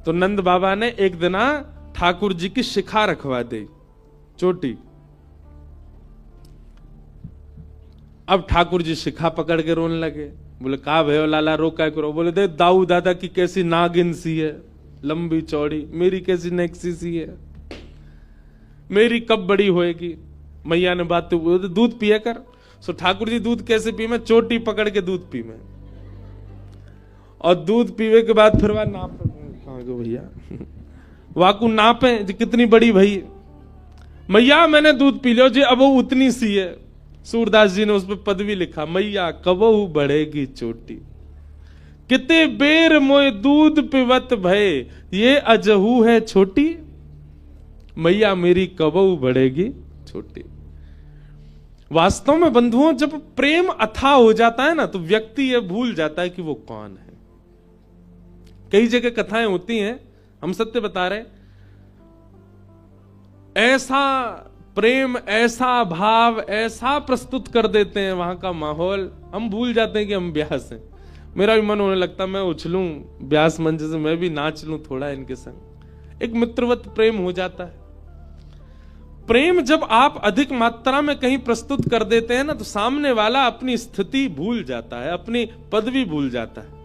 तो नंद बाबा ने एक दिन ठाकुर जी की शिखा रखवा दी, चोटी। अब ठाकुर जी शिखा पकड़ के रोने लगे। बोले का भयो लाला, रो क्या करो? बोले दे दाऊ दादा की कैसी नागिन सी है, लंबी चौड़ी, मेरी कैसी नेक्सी सी है, मेरी कब बड़ी होएगी? मैया ने बात तो दूध पिया कर। सो ठाकुर जी दूध कैसे पी? मैं चोटी पकड़ के दूध पी मैं, और दूध पीवे के बाद फिर वह नाप भैया वाकू नापे कितनी बड़ी भई मैया, मैंने दूध पी लियो जी, अब वो उतनी सी है। सूरदास जी ने उस पर पदवी लिखा, मैया कबहू बढ़ेगी चोटी, किते बेर मोय दूध पिवत भय, ये अजहू है छोटी, मैया मेरी कबहू बढ़ेगी छोटी। वास्तव में बंधुओं, जब प्रेम अथाह हो जाता है ना, तो व्यक्ति ये भूल जाता है कि वो कौन है। कई जगह कथाएं होती हैं, हम सत्य बता रहे, ऐसा प्रेम, ऐसा भाव, ऐसा प्रस्तुत कर देते हैं वहां का माहौल, हम भूल जाते हैं कि हम ब्यास हैं। मेरा भी मन होने लगता, मैं उछलूं ब्यास मंच से, मैं भी नाच लूं थोड़ा इनके संग। एक मित्रवत प्रेम हो जाता है। प्रेम जब आप अधिक मात्रा में कहीं प्रस्तुत कर देते हैं ना, तो सामने वाला अपनी स्थिति भूल जाता है, अपनी पदवी भूल जाता है।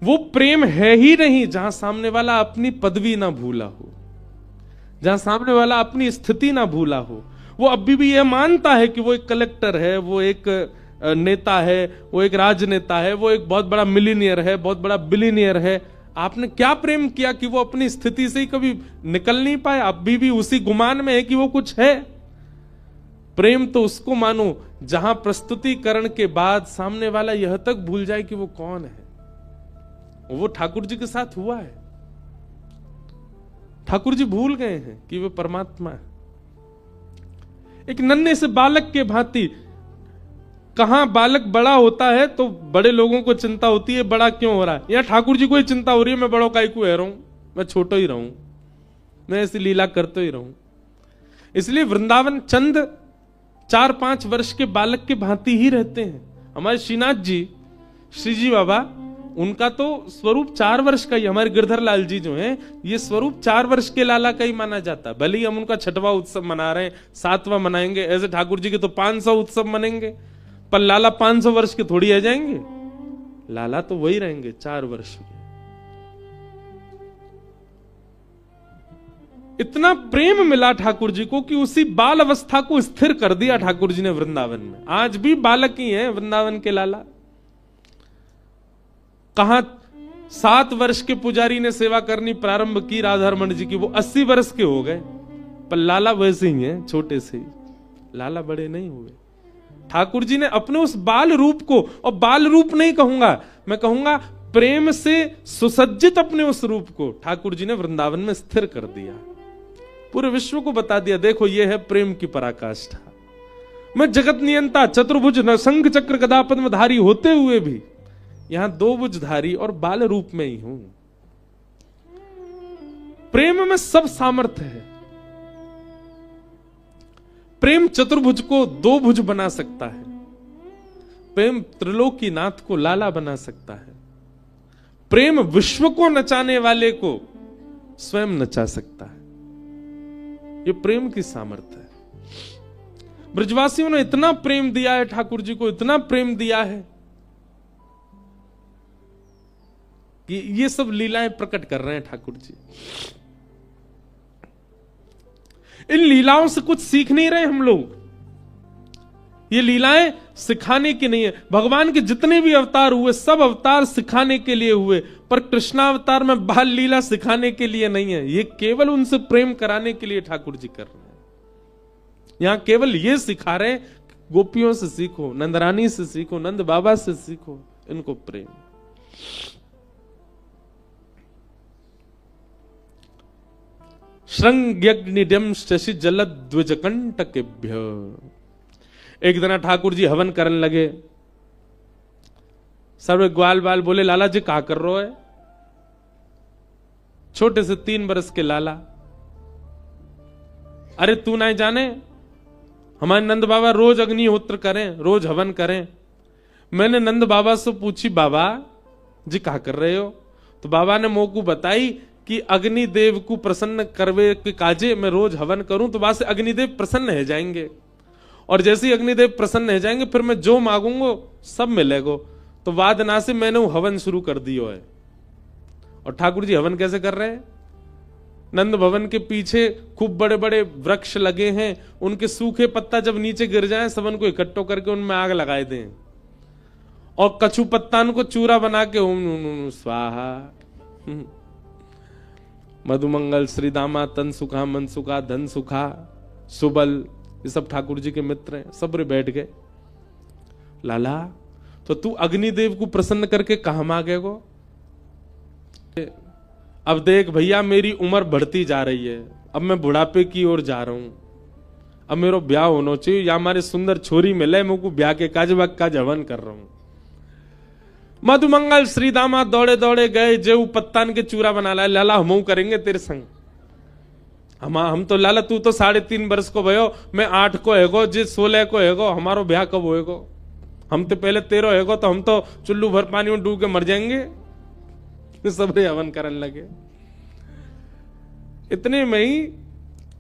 वो प्रेम है ही नहीं जहां सामने वाला अपनी पदवी ना भूला हो, जहां सामने वाला अपनी स्थिति ना भूला हो। वो अभी भी यह मानता है कि वो एक कलेक्टर है, वो एक नेता है, वो एक राजनेता है, वो एक बहुत बड़ा मिलीनियर है, बहुत बड़ा बिलीनियर है। आपने क्या प्रेम किया कि वो अपनी स्थिति से ही कभी निकल नहीं पाए? अभी भी उसी गुमान में है कि वो कुछ है। प्रेम तो उसको मानो जहां प्रस्तुतिकरण के बाद सामने वाला यह तक भूल जाए कि वो कौन है। वो ठाकुर जी के साथ हुआ है। ठाकुर जी भूल गए हैं कि वे परमात्मा है। एक नन्हे से बालक के भांति, कहां बालक बड़ा होता है तो बड़े लोगों को चिंता होती है, बड़ा क्यों हो रहा है। या ठाकुर जी को ही चिंता हो रही है, मैं बड़ों का क्यों रहा हूं, मैं छोटा ही रहूं, मैं ऐसी लीला करते ही रहूं। इसलिए वृंदावन चंद 4-5 वर्ष के बालक के भांति ही रहते हैं। हमारे श्रीनाथ जी, श्री जी बाबा, उनका तो स्वरूप 4 वर्ष का ही। हमारे गिरधर लाल जी जो हैं, ये स्वरूप 4 वर्ष के लाला का ही माना जाता है। भले ही हम उनका 6वां उत्सव मना रहे हैं, 7वां मनाएंगे, ऐसे ठाकुर जी के तो 500 उत्सव मनेंगे, पर लाला 500 वर्ष के थोड़ी आ जाएंगे। लाला तो वही रहेंगे 4 वर्ष के। इतना प्रेम मिला ठाकुर जी को कि उसी बाल अवस्था को स्थिर कर दिया ठाकुर जी ने वृंदावन में। आज भी बालक ही हैं वृंदावन के लाला। कहां 7 वर्ष के पुजारी ने सेवा करनी प्रारंभ की राधारमण जी की, वो 80 वर्ष के हो गए, पर लाला वैसे ही हैं, छोटे से ही। लाला बड़े नहीं हुए। ठाकुर जी ने अपने उस बाल रूप को, और बाल रूप नहीं कहूंगा, मैं कहूंगा प्रेम से सुसज्जित अपने उस रूप को ठाकुर जी ने वृंदावन में स्थिर कर दिया। पूरे विश्व को बता दिया, देखो ये है प्रेम की पराकाष्ठा। मैं जगत नियंता, चतुर्भुज, शंख चक्र गदा पद्मधारी होते हुए भी यहां 2 भुजधारी और बाल रूप में ही हूं। प्रेम में सब सामर्थ्य है। प्रेम चतुर्भुज को 2 भुज बना सकता है। प्रेम त्रिलोकीनाथ को लाला बना सकता है। प्रेम विश्व को नचाने वाले को स्वयं नचा सकता है। ये प्रेम की सामर्थ्य है। ब्रजवासियों ने इतना प्रेम दिया है ठाकुर जी को, इतना प्रेम दिया है कि ये सब लीलाएं प्रकट कर रहे हैं ठाकुर जी। इन लीलाओं से कुछ सीख नहीं रहे हम लोग। ये लीलाएं सिखाने की नहीं है। भगवान के जितने भी अवतार हुए, सब अवतार सिखाने के लिए हुए, पर कृष्णावतार में बाल लीला सिखाने के लिए नहीं है। ये केवल उनसे प्रेम कराने के लिए ठाकुर जी कर रहे हैं। यहां केवल ये सिखा रहे हैं, गोपियों से सीखो, नंदरानी से सीखो, नंद बाबा से सीखो इनको प्रेम। श्रृंग्यग्निड्यम शशि जलद्विजकंटकेभ्य। एक दिन ठाकुर जी हवन करने लगे। सर्वे ग्वाल बाल बोले, लाला जी क्या कर रहे हो? छोटे से 3 वर्ष के लाला, अरे तू नहीं जाने, हमारे नंद बाबा रोज अग्निहोत्र करें, रोज हवन करें। मैंने नंद बाबा से पूछी, बाबा जी क्या कर रहे हो? तो बाबा ने मोकू बताई कि अग्निदेव को प्रसन्न करवे के काजे मैं रोज हवन करूं तो वहां से अग्निदेव प्रसन्न हो जाएंगे, और जैसे ही अग्निदेव प्रसन्न हो जाएंगे फिर मैं जो मांगूंगा सब मिलेगा। तो वाद ना से मैंने हवन शुरू कर दियो है। और ठाकुर जी हवन कैसे कर रहे हैं? नंद भवन के पीछे खूब बड़े बड़े वृक्ष लगे हैं, उनके सूखे पत्ता जब नीचे गिर जाएं सबन को इकट्ठो करके उनमें आग लगाए दें, और कछु पत्तान को चूरा बना के ओम स्वाहा, मधुमंगल श्रीदामा तन सुखा मन सुखा धन सुखा सुबल, ये सब ठाकुर जी के मित्र हैं। सब रे बैठ गए। लाला तो तू अग्निदेव को प्रसन्न करके कहां मांगेगो? अब देख भैया मेरी उम्र बढ़ती जा रही है, अब मैं बुढ़ापे की ओर जा रहा हूं, अब मेरा ब्याह होना चाहिए, या हमारे सुंदर छोरी मिले मुझको ब्याह के काज काज हवन कर रहा हूं। मधुमंगल श्रीदामा दौड़े दौड़े गए, जेऊ पत्तान के चूरा बना लाए। लाला हम करेंगे तेरे संग। हम तो लाला तू तो 3.5 वर्ष को भयो, मैं 8 को हैगो, जे 16 को हैगो, हमारो ब्याह कब होएगो? हम तो पहले 13 हैगो, तो हम तो चुल्लू भर पानी में डूब के मर जाएंगे। सब रे हवन करने लगे। इतने में ही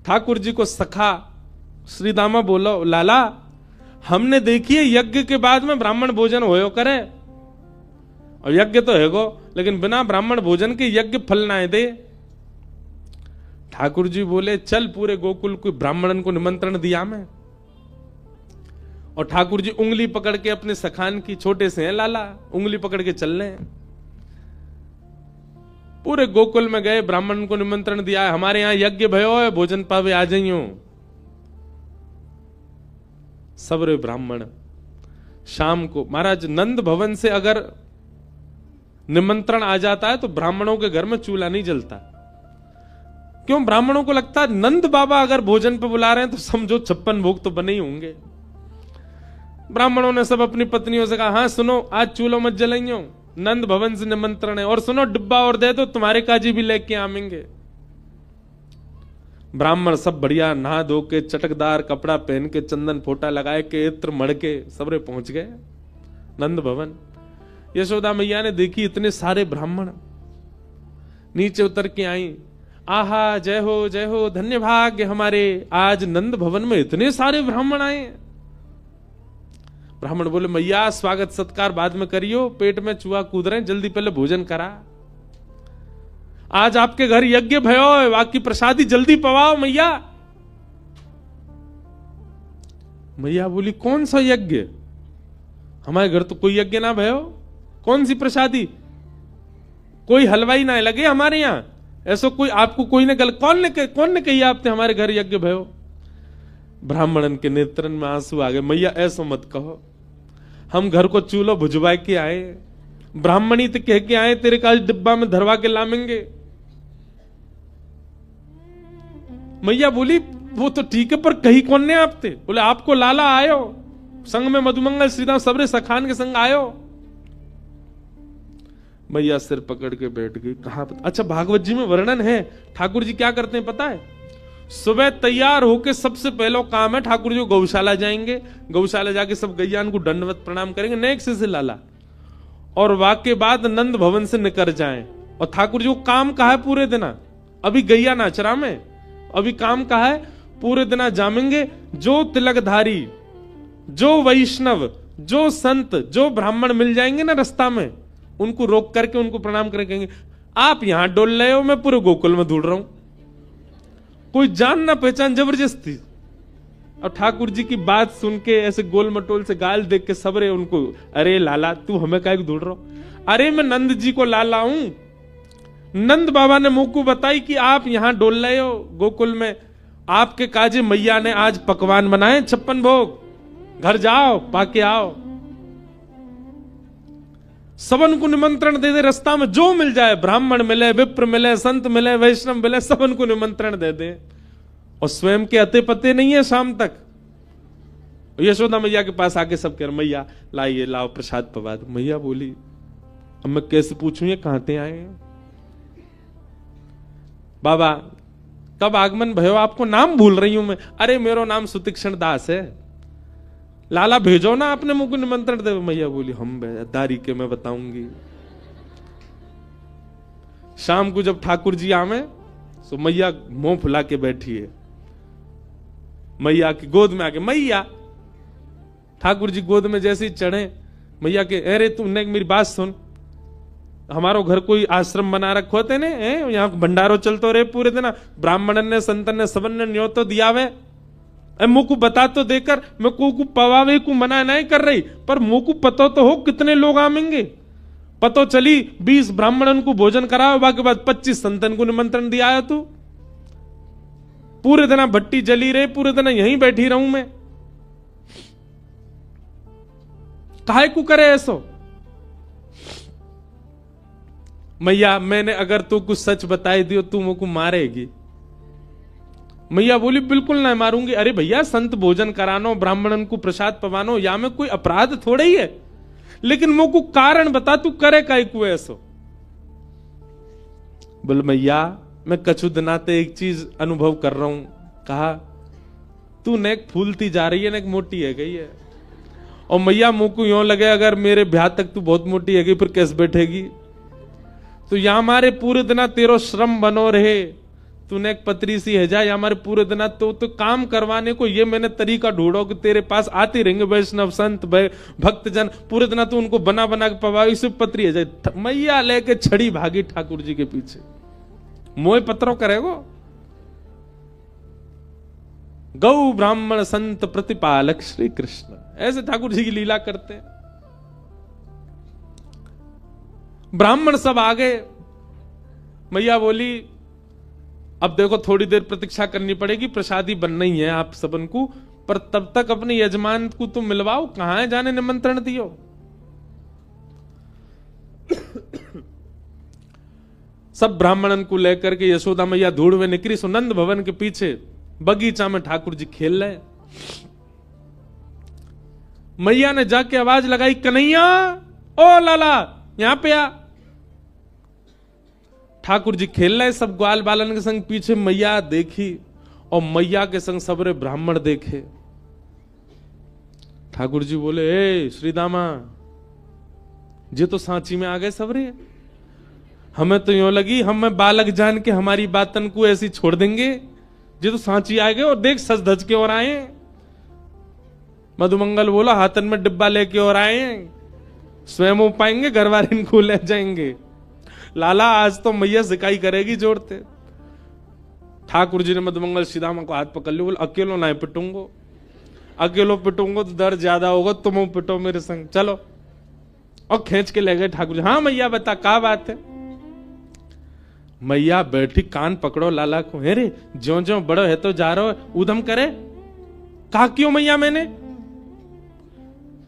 ठाकुर जी को सखा श्रीदामा बोलो, लाला हमने देखिए यज्ञ के बाद में ब्राह्मण भोजन होयो करे, और यज्ञ तो हैगो, लेकिन बिना ब्राह्मण भोजन के यज्ञ फल ना दे। ठाकुर जी बोले चल पूरे गोकुल को ब्राह्मणन को निमंत्रण दिया मैं। और ठाकुर जी उंगली पकड़ के अपने सखान की, छोटे से हैं लाला, उंगली पकड़ के चल रहे हैं। पूरे गोकुल में गए, ब्राह्मण को निमंत्रण दिया है, हमारे यहां यज्ञ भयो है, भोजन पावे आ जाइयो। सब रे ब्राह्मण शाम को, महाराज नंद भवन से अगर निमंत्रण आ जाता है तो ब्राह्मणों के घर में चूल्हा नहीं जलता। क्यों? ब्राह्मणों को लगता है नंद बाबा अगर भोजन पे बुला रहे हैं तो समझो 56 भोग तो बने ही होंगे। ब्राह्मणों ने सब अपनी पत्नियों से कहा, हाँ सुनो आज चूल्हो मत जलाइयो, नंद भवन से निमंत्रण है, और सुनो डिब्बा और दे दो, तुम्हारे काजी भी लेके आवेंगे। ब्राह्मण सब बढ़िया नहा धो के चटकदार कपड़ा पहन के चंदन फोटा लगाए के इत्र मड़ के सबरे पहुंच गए नंद भवन। यशोदा मैया ने देखी इतने सारे ब्राह्मण, नीचे उतर के आई, आहा जय हो धन्य भाग्य हमारे, आज नंद भवन में इतने सारे ब्राह्मण आए। ब्राह्मण बोले मैया स्वागत सत्कार बाद में करियो, पेट में चूहा कूद रहे, जल्दी पहले भोजन करा। आज आपके घर यज्ञ भयो, बाकी प्रसादी जल्दी पवाओ मैया। मैया बोली कौन सा यज्ञ? हमारे घर तो कोई यज्ञ ना भयो, कौन सी प्रसादी? कोई हलवाई ना लगे हमारे यहां, ऐसा कोई आपको कोई ने कौन ने कही आपने हमारे घर यज्ञ भयो? ब्राह्मणन के नेत्रन में आंसू आ गए। मैया ऐसा मत कहो, हम घर को चूल्हो भुजवा के आए, ब्राह्मणी तो कह के आए तेरे का डिब्बा में धरवा के लामेंगे। मैया बोली वो तो ठीक है, पर कही कौन ने आप थे? बोले आपको लाला आयो, संग में मधुमंगल श्रीदाम सबरे सखान के संग आयो। मैया सिर पकड़ के बैठ गई। कहा? अच्छा भागवत जी में वर्णन है, ठाकुर जी क्या करते हैं पता है? सुबह तैयार होके सबसे पहला काम है ठाकुर जी को गौशाला जाएंगे, गौशाला जाके सब गैयान को दंडवत प्रणाम करेंगे, नेक्स्ट से लाला, और वाके बाद नंद भवन से निकल जाएं। और ठाकुर जी को काम कहा है पूरे दिन, अभी गैया नाचरा में, अभी काम कहा है पूरे दिन जामेंगे। जो तिलकधारी, जो वैष्णव, जो संत, जो ब्राह्मण मिल जाएंगे ना रास्ता में, उनको रोक करके उनको प्रणाम करेंगे, आप यहां डोल रहे हो, मैं पूरे गोकुल में ढूंढ रहा हूं। कोई जान ना पहचान जबरदस्ती। और ठाकुर जी की बात सुन के ऐसे गोल मटोल से गाल देख के सबरे उनको, अरे लाला तू हमें काहे ढूंढ रहा हो? अरे मैं नंद जी को लाला हूं, नंद बाबा ने मुझको बताई कि आप यहां डोल रहे हो गोकुल में, आपके काजे मैया ने आज पकवान बनाए 56 भोग, घर जाओ पाके आओ। सबन को निमंत्रण दे दे, रास्ता में जो मिल जाए, ब्राह्मण मिले, विप्र मिले, संत मिले, वैष्णव मिले, सबन को निमंत्रण दे दे। और स्वयं के अते पते नहीं है शाम तक। यशोदा मैया के पास आके सब कह रहे मैया लाइए, लाओ प्रसाद पवा दो। मैया बोली अब मैं कैसे पूछूं ये कहां से आए? बाबा कब आगमन भयो? आपको नाम भूल रही हूं मैं। अरे मेरा नाम सुतीक्षण दास है, लाला भेजो ना आपने मुझको निमंत्रण दे। मैया बोली हम दारी के मैं बताऊंगी। शाम को जब ठाकुर जी आवे तो मैया मुंह फुला के बैठी है, मैया की गोद में आके, मैया ठाकुर जी गोद में जैसे ही चढ़े, मैया के, अरे तुमने मेरी बात सुन, हमारो घर कोई आश्रम बना रखो होते ने, यहाँ भंडारो चलतो रहे पूरे दिन, ब्राह्मण ने संतन ने सबन ने न्योतो दिया वे, मुझको बता तो देकर, मैं को पवावे को मना नहीं कर रही, पर मुझको पता तो हो कितने लोग आवेंगे। पतो चली 20 ब्राह्मणन को भोजन कराओ, बाकी बाद 25 संतन को निमंत्रण दिया है, तू पूरे दिन भट्टी जली रहे, पूरे दिन यहीं बैठी रहूं मैं, काहे को करे ऐसो। मैया मैंने अगर तू कुछ सच बताई दियो तू मुझको मारेगी। मैया बोली बिल्कुल ना मारूंगी। अरे भैया संत भोजन करानो, ब्राह्मणन को प्रसाद पवानो, या में कोई अपराध थोड़ा ही है, लेकिन मुझको कारण बता, तू करे काहे को ऐसो। बोल मैया मैं कछु दिनाते एक चीज अनुभव कर रहा हूं। कहा तू नेक फूलती जा रही है, नेक मोटी है गई है। और मैया मुझको यूं लगे अगर मेरे ब्याह तक तू बहुत मोटी है गई, फिर कैसे बैठेगी। तो या हमारे पूरे दिना तेरो श्रम बनो रहे, तूने एक पतरी सी है जा, या हमारे पूरे दिना तो काम करवाने को ये मैंने तरीका ढूंढो कि तेरे पास आते रहेंगे वैष्णव संत भक्तजन, पूरे दिना तू उनको बना बना के पवाई, सिर्फ पतरी है जाए। मैया लेके छड़ी भागी ठाकुर जी के पीछे, मोह पत्रों करेगो। गौ ब्राह्मण संत प्रतिपालक श्री कृष्ण, ऐसे ठाकुर जी की लीला करते हैं। ब्राह्मण सब आ गए। मैया बोली अब देखो थोड़ी देर प्रतीक्षा करनी पड़ेगी, प्रसादी बनना ही है आप सबन को, पर तब तक अपने यजमान को तुम मिलवाओ, कहां है जाने निमंत्रण दियो। सब ब्राह्मणन को लेकर के यशोदा मैया धूड़ में निकली। सुनंद भवन के पीछे बगीचा में ठाकुर जी खेल रहे। मैया ने जाके आवाज लगाई, कन्हैया ओ लाला यहां पे आ। ठाकुर जी खेल रहे सब ग्वाल बालन के संग, पीछे मैया देखी और मैया के संग सबरे ब्राह्मण देखे। ठाकुर जी बोले, ए श्रीदामा जे तो सांची में आ गए सबरे, हमें तो यूं लगी हम में बालक जान के हमारी बातन को ऐसी छोड़ देंगे, जे तो सांची आ गए और देख सज धज के और आए। मधुमंगल बोला हाथन में डिब्बा लेके और आए, स्वयं हो पाएंगे घर वाले इनको ले जाएंगे। लाला आज तो मैया सिकाई करेगी जोड़ते। ठाकुर जी ने मधुमंगल श्रीदामा को हाथ पकड़ लिया, बोले अकेलो ना पिटूंगो, अकेलो पिटूंगो तो दर्द ज्यादा होगा, तुम पिटो मेरे संग चलो। और खींच के ले गए ठाकुर जी। हाँ मैया बता क्या बात है। मैया बैठी, कान पकड़ो लाला को, हे रे ज्यो ज्यो बड़ो है तो जा रहा है उधम करे। कहा क्यों मैया मैंने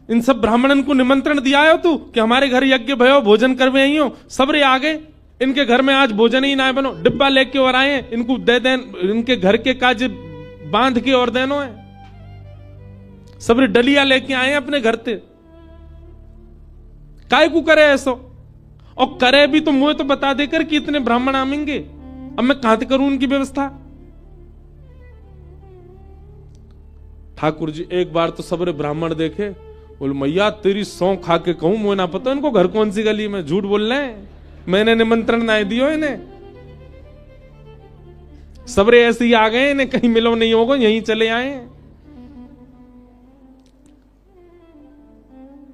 इन सब ब्राह्मणन को निमंत्रण दिया हो तू कि हमारे घर यज्ञ भयो भोजन करवे आई हो, सबरे आगे इनके घर में आज भोजन ही ना बनो, डिब्बा लेके और आए, इनको दे दें, इनके घर के काज बांध के और देनो है, सबरे डलिया लेके आए अपने घर से। काय को करे ऐसो, और करे भी तो मुझे तो बता देकर कि इतने ब्राह्मण आमेंगे, अब मैं कहां से करूं उनकी व्यवस्था। ठाकुर जी एक बार तो सबरे ब्राह्मण देखे, बोले मैया तेरी सौं खा के कहूं, मुझे ना पता इनको घर कौन सी गली में, झूठ बोल रहे हैं, मैंने निमंत्रण ना दियो इन्हें, सबरे ऐसे ही आ गए, इन्हें कहीं मिलो नहीं होगा यहीं चले आए।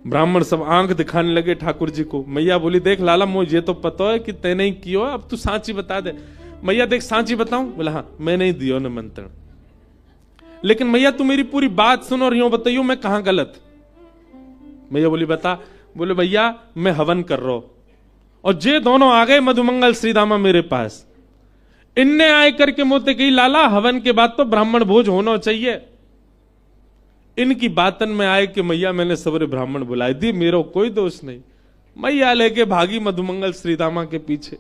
ब्राह्मण सब आंख दिखाने लगे ठाकुर जी को। मैया बोली देख लाला मुझे ये तो पता है कि तैने ही कियो, अब तू सांची बता दे। मैया देख सांची बताऊं। बोला हाँ मैंने ही दियो निमंत्रण, लेकिन मैया तू मेरी पूरी बात सुनो और यूं बताइयो मैं कहां गलत। मैया बोली बता। बोले भैया मैं हवन कर रहा हूं और जे दोनों आ गए मधुमंगल श्रीदामा मेरे पास, इनने आए करके मोते कही लाला हवन के बाद तो ब्राह्मण भोज होना चाहिए। इनकी बातन में आए कि मैया मैंने सबरे ब्राह्मण बुलाए दी, मेरा कोई दोष नहीं। मैया लेके भागी मधुमंगल श्रीदामा के पीछे।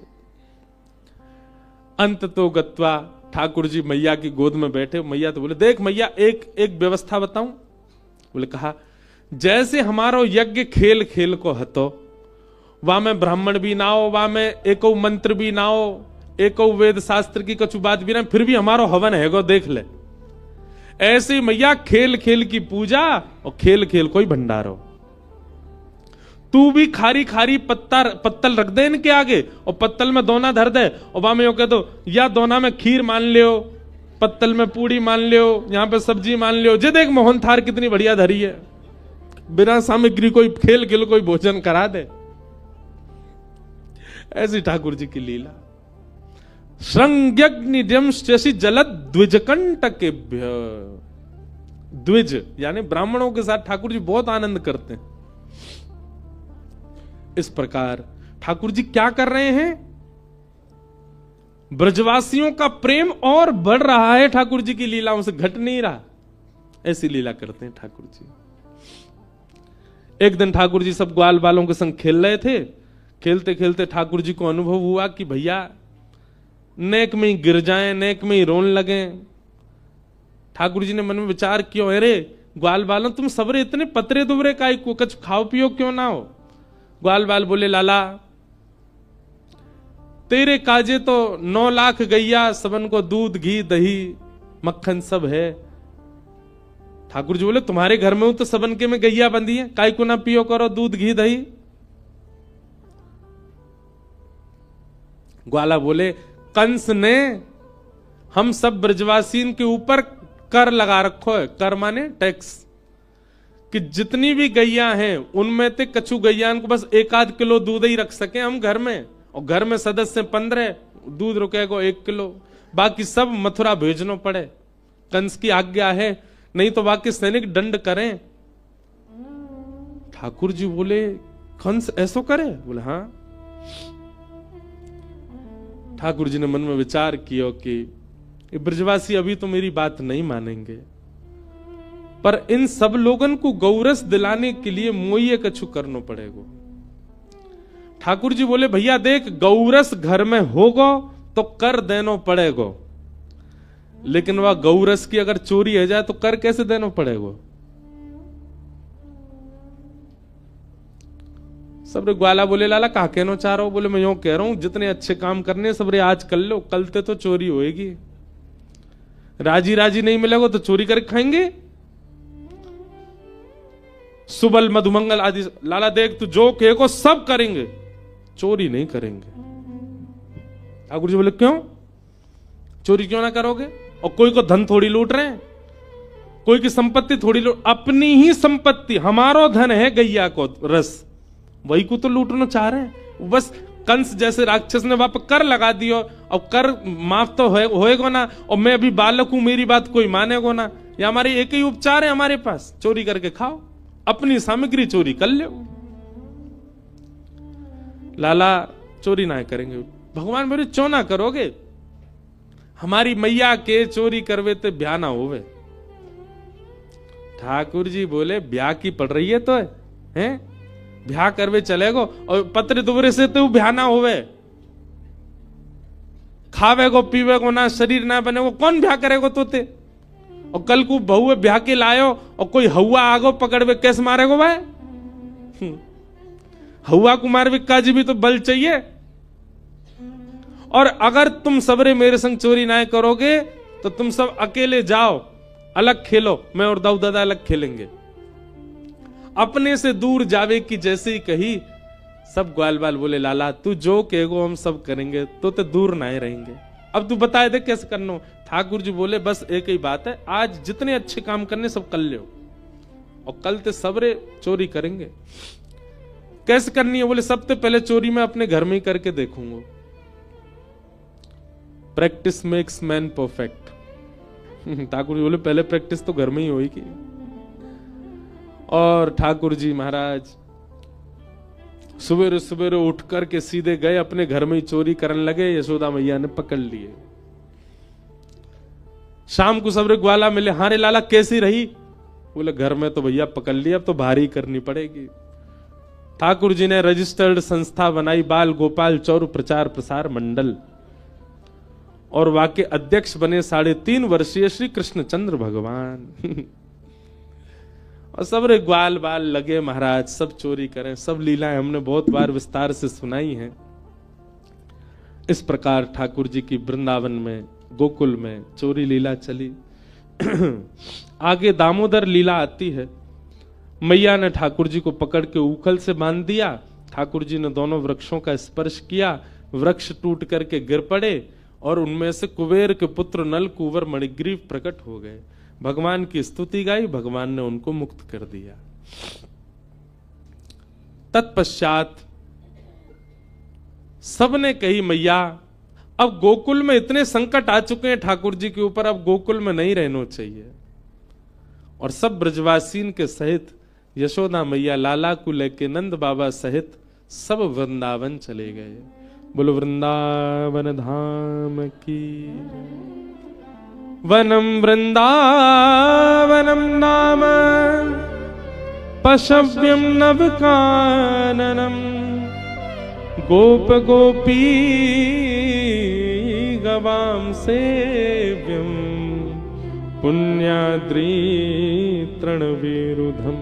अंत तो गत्वा ठाकुर जी मैया की गोद में बैठे। मैया तो बोले देख मैया एक व्यवस्था बताऊं। बोले कहा जैसे हमारो यज्ञ खेल खेल को हतो, वहां में ब्राह्मण भी ना हो, वहां में एको मंत्र भी ना हो, एको वेद शास्त्र की कछु बात भी ना, फिर भी हमारो हवन हैगो देख ले। ऐसे मैया खेल खेल की पूजा और खेल खेल कोई भंडारो। तू भी खारी खारी पत्तल रख दे इनके आगे और पत्तल में दोना धर दे और वहां में यो कह दो या दोना में खीर मान लियो, पत्तल में पूड़ी मान लियो, यहां पे सब्जी मान लियो, जे देख मोहन थार कितनी बढ़िया धरी है, बिना सामग्री कोई खेल खेल कोई भोजन करा दे। ऐसी ठाकुर जी की लीला। श्रृंग्यग्निद्यंश्चि जलद द्विजकंटकेभ्य, द्विज यानी ब्राह्मणों के साथ ठाकुर जी बहुत आनंद करते हैं। इस प्रकार ठाकुर जी क्या कर रहे हैं, ब्रजवासियों का प्रेम और बढ़ रहा है, ठाकुर जी की लीलाओं से घट नहीं रहा। ऐसी लीला करते हैं ठाकुर जी। एक दिन ठाकुर जी सब ग्वाल बालों के संग खेल रहे थे। खेलते खेलते ठाकुर जी को अनुभव हुआ कि भैया नेक में ही गिर जाएं, नेक में ही रोने लगे। ठाकुर जी ने मन में विचार किया, अरे ग्वाल बालों तुम सबरे इतने पतरे दुबरे काई को, कुछ खाओ पियो क्यों ना हो। ग्वाल बाल बोले, लाला तेरे काजे तो 9 लाख गैया, सबन को दूध घी दही मक्खन सब है। ठाकुर जी बोले, तुम्हारे घर में हूं तो सबन के में गैया बंधी है, काय को ना पियो करो दूध घी दही। ग्वाला बोले, कंस ने हम सब ब्रजवासियों के ऊपर कर लगा रखो है। कर माने टैक्स, कि जितनी भी गैया हैं उनमें ते कछु गैया को बस 1-8 किलो दूध ही रख सके हम घर में, और घर में सदस्य 15, दूध रुकेगा 1 किलो, बाकी सब मथुरा भेजनो पड़े। कंस की आज्ञा है, नहीं तो बाकी सैनिक दंड करें। ठाकुर जी बोले, कंस ऐसो करे? बोले हाँ। ठाकुर जी ने मन में विचार किया कि ब्रजवासी अभी तो मेरी बात नहीं मानेंगे, पर इन सब लोगन को गौरस दिलाने के लिए मोये कछु करना पड़ेगा। ठाकुर जी बोले, भैया देख गौरस घर में होगा तो कर देना पड़ेगा, लेकिन वह गौरस की अगर चोरी हो जाए तो कर कैसे देना पड़ेगा। सबरे ग्वाला बोले, लाला कहा कहना चाह रहा हो? बोले, मैं यूं कह रहा हूं जितने अच्छे काम करने सबरे आज कर लो, कल ते तो चोरी होएगी। राजी राजी नहीं मिलेगा तो चोरी करके खाएंगे। सुबल मधुमंगल आदि, लाला देख तू जो कहेगा सब करेंगे, चोरी नहीं करेंगे। ठाकुर जी बोले, क्यों चोरी क्यों ना करोगे? और कोई को धन थोड़ी लूट रहे हैं, कोई की संपत्ति थोड़ी लूट, अपनी ही संपत्ति, हमारो धन है गैया को रस, वही को तो लूटना चाह रहे हैं। बस कंस जैसे राक्षस ने वहां पर कर लगा दियो, और कर माफ तो होएगा ना, और मैं अभी बालक हूं, मेरी बात कोई मानेगा ना। या हमारे एक ही उपचार है हमारे पास, चोरी करके खाओ, अपनी सामग्री चोरी कर लो। लाला चोरी ना करेंगे। भगवान बोले, क्यों ना करोगे? हमारी मैया के चोरी करवे तो ब्याह ना होवे। ठाकुर जी बोले, ब्याह की पड़ रही है तो है ब्याह करवे चलेगो, और पत्र दुबरे से तो ब्याह ना होवे। खावेगो पीवेगो ना, शरीर ना बनेगो, कौन ब्याह करेगो तोते? और कल को बहू ब्याह के लायो और कोई हवा आगो पकड़वे, कैसे मारेगो भाई? हवा को मारवे काजी भी तो बल चाहिए। और अगर तुम सबरे मेरे संग चोरी ना करोगे तो तुम सब अकेले जाओ, अलग खेलो, मैं और दाऊ दादा अलग खेलेंगे। अपने से दूर जावे की जैसे ही कही, सब ग्वाल बाल बोले, लाला तू जो कहेगो हम सब करेंगे, तो दूर ना रहेंगे। अब तू बताए दे कैसे करना। ठाकुर जी बोले, बस एक ही बात है, आज जितने अच्छे काम करने सब कर लो, और कल ते सबरे चोरी करेंगे। कैसे करनी है? बोले, सबसे पहले चोरी मैं अपने घर में ही करके देखूंगा। Practice makes man perfect. Thakur ji बोले, पहले प्रैक्टिस तो घर में ही होगी। और ठाकुर जी महाराज सवेरे सवेरे उठ करके सीधे गए अपने घर में ही चोरी करने लगे। यशोदा मैया ने पकड़ लिए। शाम को सबरे ग्वाला मिले, हाँ रे लाला कैसी रही? बोले, घर में तो भैया पकड़ लिया, अब तो भारी करनी पड़ेगी। ठाकुर जी ने रजिस्टर्ड संस्था बनाई, बाल गोपाल चौर प्रचार प्रसार मंडल, और वाके अध्यक्ष बने 3.5 वर्षीय श्री कृष्णचंद्र भगवान। और सब रे ग्वाल बाल लगे महाराज, सब चोरी करें। सब लीलाएं हमने बहुत बार विस्तार से सुनाई हैं। इस प्रकार ठाकुर जी की वृंदावन में, गोकुल में चोरी लीला चली। आगे दामोदर लीला आती है। मैया ने ठाकुर जी को पकड़ के उखल से बांध दिया। ठाकुर जी ने दोनों वृक्षों का स्पर्श किया, वृक्ष टूट करके गिर पड़े और उनमें से कुबेर के पुत्र नल कुंवर मणिग्रीव प्रकट हो गए। भगवान की स्तुति गाई, भगवान ने उनको मुक्त कर दिया। तत्पश्चात सबने कही मैया अब गोकुल में इतने संकट आ चुके हैं ठाकुर जी के ऊपर, अब गोकुल में नहीं रहना चाहिए। और सब ब्रजवासीन के सहित यशोदा मैया लाला को लेके नंद बाबा सहित सब वृंदावन चले गए। बोलो वृंदावन धाम की। वनम वृंदावनम नाम पशव्यम नवकाननम गोप गोपी गवाम सेव्यम पुण्याद्री तृणविरुधम।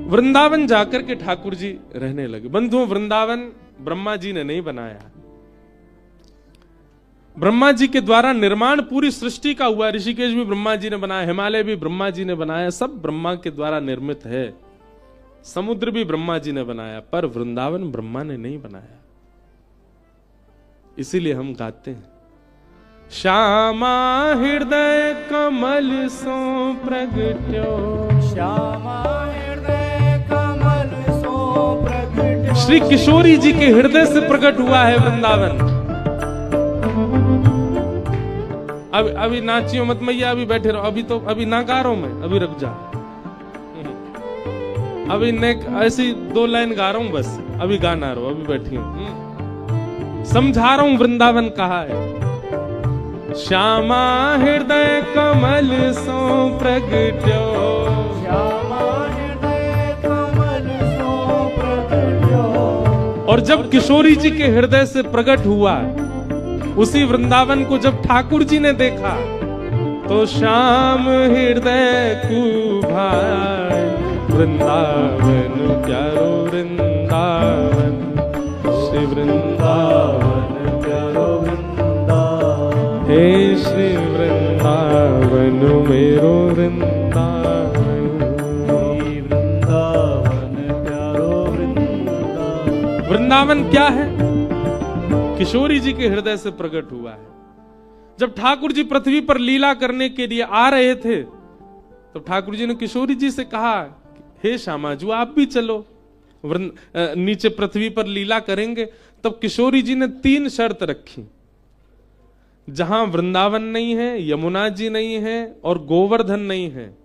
वृंदावन जाकर के ठाकुर जी रहने लगे। बंधुओं, वृंदावन ब्रह्मा जी ने नहीं बनाया, ब्रह्मा जी के द्वारा निर्माण पूरी सृष्टि का हुआ। ऋषिकेश भी ब्रह्मा जी ने बनाया, हिमालय भी ब्रह्मा जी ने बनाया, सब ब्रह्मा के द्वारा निर्मित है। समुद्र भी ब्रह्मा जी ने बनाया, पर वृंदावन ब्रह्मा ने नहीं बनाया। इसीलिए हम गाते हैं श्यामा हृदय कमल सो प्रगट्यो, श्यामा हृदय कमल सो प्रगट्यो। श्री किशोरी जी के हृदय से प्रकट हुआ है वृंदावन। अभी नाचियो मत मैया, अभी बैठे रहो, अभी ना गा रहा हूं मैं, अभी रुक जा। अभी ऐसी 2 लाइन गा रहा हूं बस, अभी गाना रहो, अभी बैठी हूं, समझा रहा हूं वृंदावन कहा है। श्यामा हृदय कमल सो प्रगट्यो, श्यामा हृदय कमल सो प्रगट्यो। और जब किशोरी जी के हृदय से प्रकट हुआ उसी वृंदावन को जब ठाकुर जी ने देखा तो श्याम हृदय को भाई वृंदावन प्यारो वृंदावन, श्री वृंदावन प्यारो वृंदावन, हे श्री वृंदावन मेरो वृंदावन, वृंदावन प्यारो वृंदावन। वृंदावन क्या है? किशोरी जी के हृदय से प्रकट हुआ है। जब ठाकुर जी पृथ्वी पर लीला करने के लिए आ रहे थे तो ठाकुर जी ने किशोरी जी से कहा, हे श्यामा जी आप भी चलो, नीचे पृथ्वी पर लीला करेंगे। तब किशोरी जी ने 3 शर्त रखी। जहां वृंदावन नहीं है, यमुना जी नहीं है और गोवर्धन नहीं है,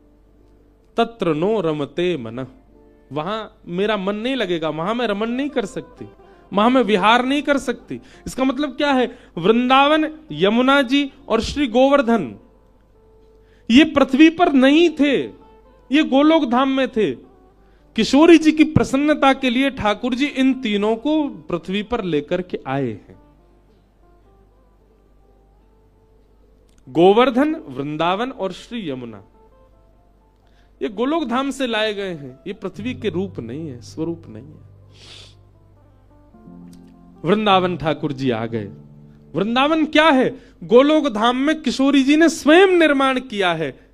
तत्र नो रमते मन, वहां मेरा मन नहीं लगेगा, वहां मैं रमन नहीं कर सकती, वहां मैं विहार नहीं कर सकती। इसका मतलब क्या है? वृंदावन, यमुना जी और श्री गोवर्धन ये पृथ्वी पर नहीं थे, ये गोलोक धाम में थे। किशोरी जी की प्रसन्नता के लिए ठाकुर जी इन तीनों को पृथ्वी पर लेकर के आए हैं। गोवर्धन, वृंदावन और श्री यमुना ये गोलोक धाम से लाए गए हैं, ये पृथ्वी के रूप नहीं है, स्वरूप नहीं है। वृंदावन ठाकुर जी आ गए। वृंदावन क्या है? गोलोक धाम में किशोरी जी ने स्वयं निर्माण किया है।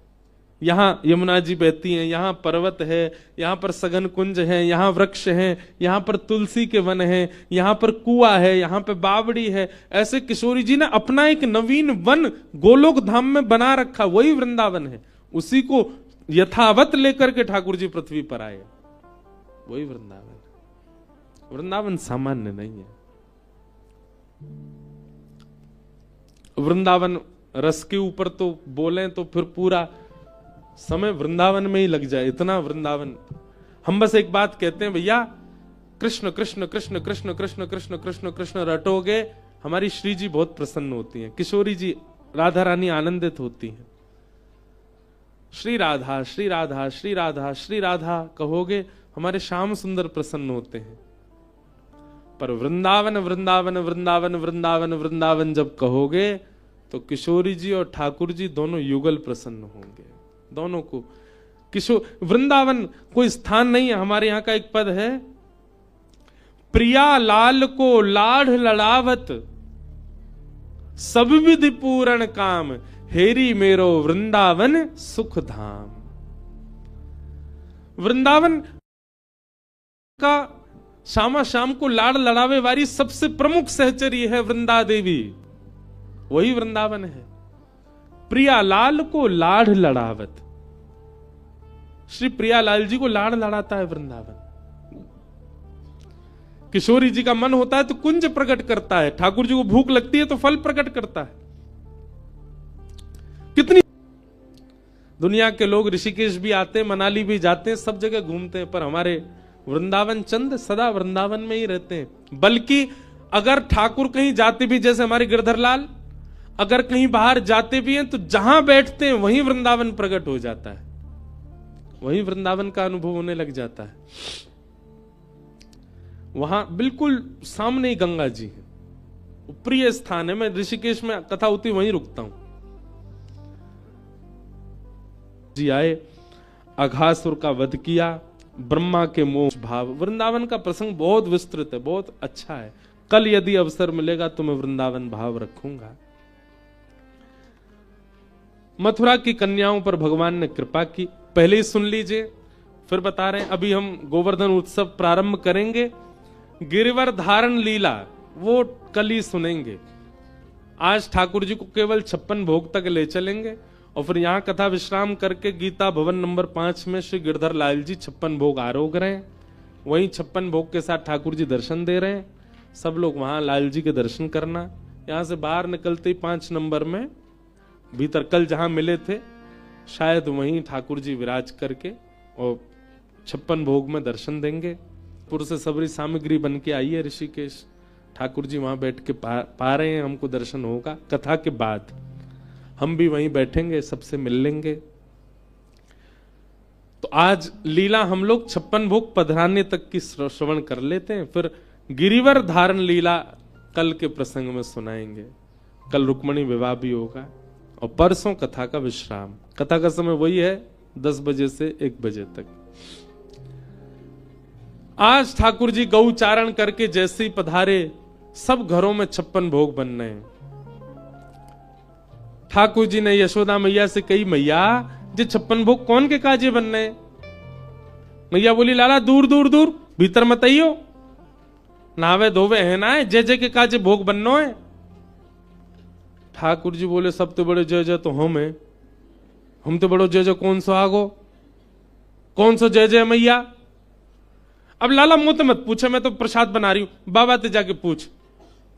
यहां यमुना जी बहती हैं, यहां पर्वत है, यहां पर सघन कुंज है, यहां वृक्ष हैं, यहां पर तुलसी के वन हैं, यहां पर कुआं है, यहां पर बावड़ी है। ऐसे किशोरी जी ने अपना एक नवीन वन गोलोक धाम में बना रखा, वही वृंदावन है। उसी को यथावत लेकर के ठाकुर जी पृथ्वी पर आए, वही वृंदावन। वृंदावन सामान्य नहीं है। वृंदावन रस के ऊपर तो बोलें तो फिर पूरा समय वृंदावन में ही लग जाए, इतना वृंदावन। हम बस एक बात कहते हैं, भैया कृष्ण कृष्ण कृष्ण कृष्ण कृष्ण कृष्ण कृष्ण कृष्ण रटोगे, हमारी श्री जी बहुत प्रसन्न होती हैं, किशोरी जी राधा रानी आनंदित होती हैं। श्री राधा श्री राधा श्री राधा श्री राधा कहोगे, हमारे श्याम सुंदर प्रसन्न होते हैं। पर वृंदावन वृंदावन वृंदावन वृंदावन वृंदावन जब कहोगे तो किशोरी जी और ठाकुर जी दोनों युगल प्रसन्न होंगे। दोनों को वृंदावन कोई स्थान नहीं है। हमारे यहां का एक पद है, प्रिया लाल को लाढ़ लड़ावत सब विधि पूर्ण काम, हेरी मेरो वृंदावन सुख धाम। वृंदावन का श्यामा श्याम को लाड़ लड़ावे वाली सबसे प्रमुख सहचरी है वृंदा देवी, वही वृंदावन है। प्रियालाल को लाड़ लड़ावत, श्री प्रियालाल जी को लाड़ लड़ाता है वृंदावन। किशोरी जी का मन होता है तो कुंज प्रकट करता है, ठाकुर जी को भूख लगती है तो फल प्रकट करता है। कितनी दुनिया के लोग ऋषिकेश भी आते हैं, मनाली भी जाते हैं, सब जगह घूमते हैं, पर हमारे वृंदावन चंद सदा वृंदावन में ही रहते हैं। बल्कि अगर ठाकुर कहीं जाते भी, जैसे हमारे गिरधर लाल अगर कहीं बाहर जाते भी हैं तो जहां बैठते हैं वहीं वृंदावन प्रकट हो जाता है, वहीं वृंदावन का अनुभव होने लग जाता है। वहां बिल्कुल सामने ही गंगा जी है, प्रिय स्थान है। मैं ऋषिकेश में कथा होती वहीं रुकता हूं। जी आए, अघासुर का वध किया, ब्रह्मा के मोक्ष भाव। वृंदावन का प्रसंग बहुत विस्तृत है, बहुत अच्छा है। कल यदि अवसर मिलेगा तो मैं वृंदावन भाव रखूंगा। मथुरा की कन्याओं पर भगवान ने कृपा की, पहले ही सुन लीजिए, फिर बता रहे हैं। अभी हम गोवर्धन उत्सव प्रारंभ करेंगे, गिरिवर धारण लीला वो कल ही सुनेंगे। आज ठाकुर जी को केवल 56 भोग तक ले चलेंगे और फिर यहां कथा विश्राम करके गीता भवन नंबर 5 में श्री गिरधर लाल जी 56 भोग आरोग रहे हैं। वहीं 56 भोग के साथ ठाकुर जी दर्शन दे रहे हैं। सब लोग वहां लाल जी के दर्शन करना। यहां से बाहर निकलते ही 5 नंबर में भीतर कल जहां मिले थे शायद वहीं ठाकुर जी विराज करके और 56 भोग में दर्शन देंगे। पुर से सबरी सामग्री बन के आई है ऋषिकेश, ठाकुर जी वहां बैठ के पा रहे हैं, हमको दर्शन होगा। कथा के बाद हम भी वहीं बैठेंगे, सबसे मिल लेंगे। तो आज लीला हम लोग 56 भोग पधराने तक की श्रवण कर लेते हैं, फिर गिरिवर धारण लीला कल के प्रसंग में सुनाएंगे। कल रुक्मणी विवाह भी होगा और परसों कथा का विश्राम। कथा का समय वही है 10 बजे से 1 बजे तक। आज ठाकुर जी गौचारण करके जैसे ही पधारे सब घरों में 56 भोग बन रहे हैं। ठाकुर जी ने यशोदा मैया से कही, मैया जे 56 भोग कौन के काजे बन रहे हैं? मैया बोली, लाला दूर दूर दूर, भीतर मत आइयो, नावे धोवे है ना है, जय जय के काजे भोग बननो है। ठाकुर जी बोले, सबसे बड़े जय जय तो हम तो बड़ो जय जय कौन सा आगो, कौन सा जय जय मैया? अब लाला मुझे मत पूछे, मैं तो प्रसाद बना रही हूं, बाबा से जाके पूछ।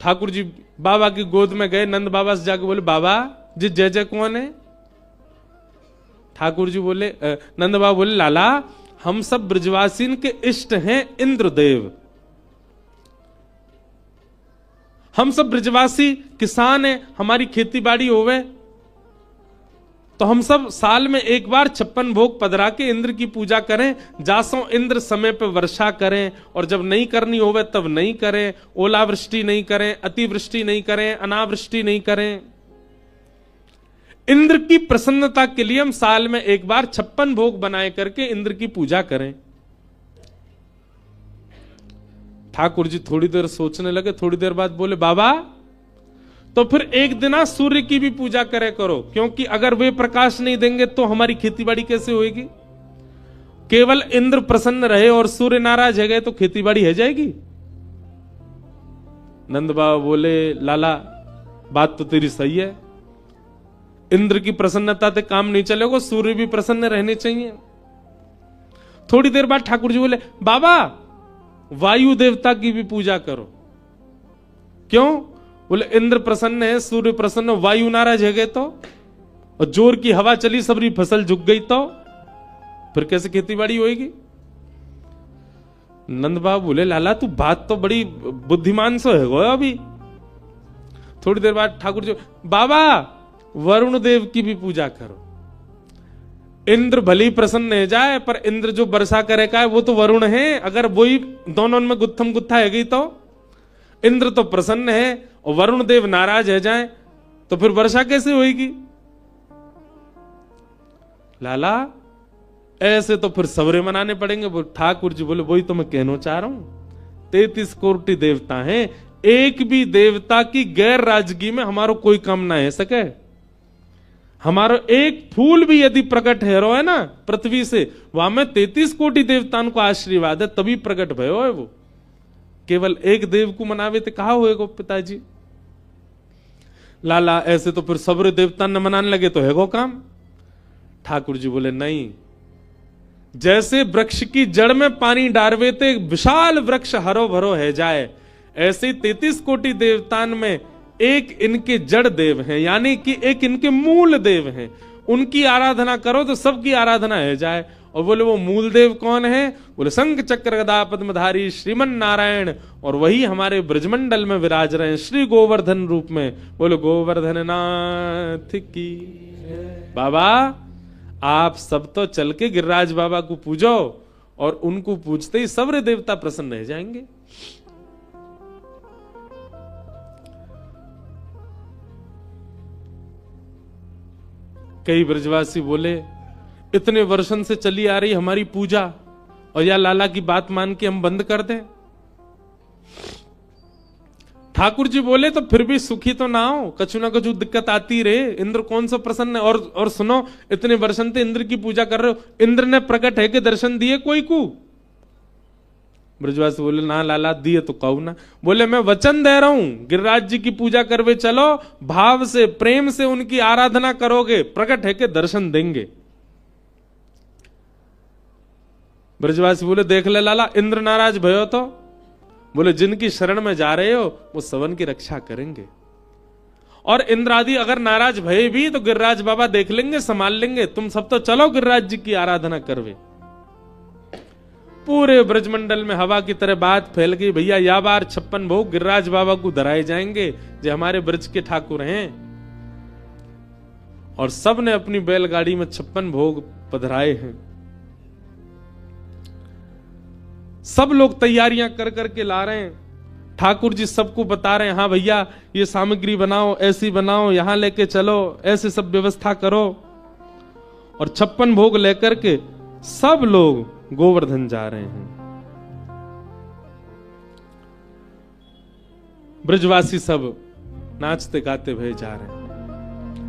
ठाकुर जी बाबा की गोद में गए, नंद बाबा से जाके बोले, बाबा जी जय जय कौन है? ठाकुर जी बोले, नंद बाबा बोले, लाला हम सब ब्रजवासीन के इष्ट हैं इंद्रदेव, हम सब ब्रजवासी किसान हैं, हमारी खेती बाड़ी होवे तो हम सब साल में एक बार 56 भोग पधरा के इंद्र की पूजा करें, जासों इंद्र समय पे वर्षा करें, और जब नहीं करनी होवे तब नहीं करें, ओलावृष्टि नहीं करें, अतिवृष्टि नहीं करें, अनावृष्टि नहीं करें। इंद्र की प्रसन्नता के लिए हम साल में एक बार 56 भोग बनाए करके इंद्र की पूजा करें। ठाकुर जी थोड़ी देर सोचने लगे, थोड़ी देर बाद बोले, बाबा तो फिर एक दिन सूर्य की भी पूजा करे करो, क्योंकि अगर वे प्रकाश नहीं देंगे तो हमारी खेतीबाड़ी कैसे होगी? केवल इंद्र प्रसन्न रहे और सूर्य नाराज है गए तो खेतीबाड़ी है जाएगी? नंद बाबा बोले, लाला बात तो तेरी सही है, इंद्र की प्रसन्नता से काम नहीं चलेगा, सूर्य भी प्रसन्न रहने चाहिए। थोड़ी देर बाद ठाकुर जी बोले, बाबा वायु देवता की भी पूजा करो। क्यों? बोले, इंद्र प्रसन्न है, सूर्य प्रसन्न, वायु नाराज है गए तो, और जोर की हवा चली, सबरी फसल झुक गई तो फिर कैसे खेतीबाड़ी होगी? नंद बाबा बोले, लाला तू बात तो बड़ी बुद्धिमान सो है गो। अभी थोड़ी देर बाद ठाकुर जी, बाबा वरुण देव की भी पूजा करो। इंद्र भले ही प्रसन्न है जाए, पर इंद्र जो वर्षा करेगा वो तो वरुण है, अगर वही दोनों में गुत्थम गुत्था है गई तो इंद्र तो प्रसन्न है और वरुण देव नाराज है जाए तो फिर वर्षा कैसे होगी? लाला ऐसे तो फिर सवरे मनाने पड़ेंगे। वो ठाकुर जी बोले, वही तो मैं कहना चाह रहा हूं, 33 कोटि देवता हैं, एक भी देवता की गैर राजगी में हमारो कोई काम ना है सके। हमारा एक फूल भी यदि प्रकट हेरो है ना पृथ्वी से, वहां में 33 कोटि देवताओं को आशीर्वाद है, तभी प्रकट भयो है वो। केवल एक देव को मनावे तो कहा होएगा पिताजी? लाला ऐसे तो फिर सब्र देवता न मनाने लगे तो है वो काम। ठाकुर जी बोले नहीं, जैसे वृक्ष की जड़ में पानी डारवे ते विशाल वृक्ष हरो भरो है जाए, ऐसे 33 कोटि देवतान में एक इनके जड़ देव हैं, यानी कि एक इनके मूल देव हैं। उनकी आराधना करो तो सबकी आराधना है जाए। और बोले वो मूल देव कौन है? बोले शंख चक्र गदा पद्मधारी श्रीमन नारायण, और वही हमारे ब्रजमंडल में विराज रहे हैं श्री गोवर्धन रूप में। बोले गोवर्धन नाथ की। बाबा आप सब तो चल के गिरिराज बाबा को पूजो, और उनको पूजते ही सब्र देवता प्रसन्न रह जाएंगे। कई ब्रजवासी बोले इतने वर्षों से चली आ रही हमारी पूजा, और या लाला की बात मान के हम बंद कर दें? ठाकुर जी बोले तो फिर भी सुखी तो ना हो, कछु ना कछु दिक्कत आती रहे। इंद्र कौन सा प्रसन्न है? और सुनो, इतने वर्षों से इंद्र की पूजा कर रहे हो, इंद्र ने प्रकट है कि दर्शन दिए कोई को? ब्रजवासी बोले ना लाला दिए तो कहू ना। बोले मैं वचन दे रहा हूं, गिरिराज जी की पूजा करवे चलो, भाव से प्रेम से उनकी आराधना करोगे, प्रकट है कि दर्शन देंगे। ब्रजवासी बोले देख ले लाला, इंद्र नाराज भयो तो? बोले जिनकी शरण में जा रहे हो वो सवन की रक्षा करेंगे, और इंद्र आदि अगर नाराज भये भी तो गिरिराज बाबा देख लेंगे, संभाल लेंगे। तुम सब तो चलो गिरिराज जी की आराधना करवे। पूरे ब्रजमंडल में हवा की तरह बात फैल गई, भैया या बार 56 भोग गिरिराज बाबा को धराए जाएंगे, जो हमारे ब्रज के ठाकुर हैं। और सब ने अपनी बैलगाड़ी में 56 भोग पधराए हैं। सब लोग तैयारियां कर करके ला रहे हैं। ठाकुर जी सबको बता रहे हैं, हाँ भैया ये सामग्री बनाओ, ऐसी बनाओ, यहां लेके चलो, ऐसे सब व्यवस्था करो। और 56 भोग लेकर के सब लोग गोवर्धन जा रहे हैं। ब्रजवासी सब नाचते गाते भय जा रहे हैं।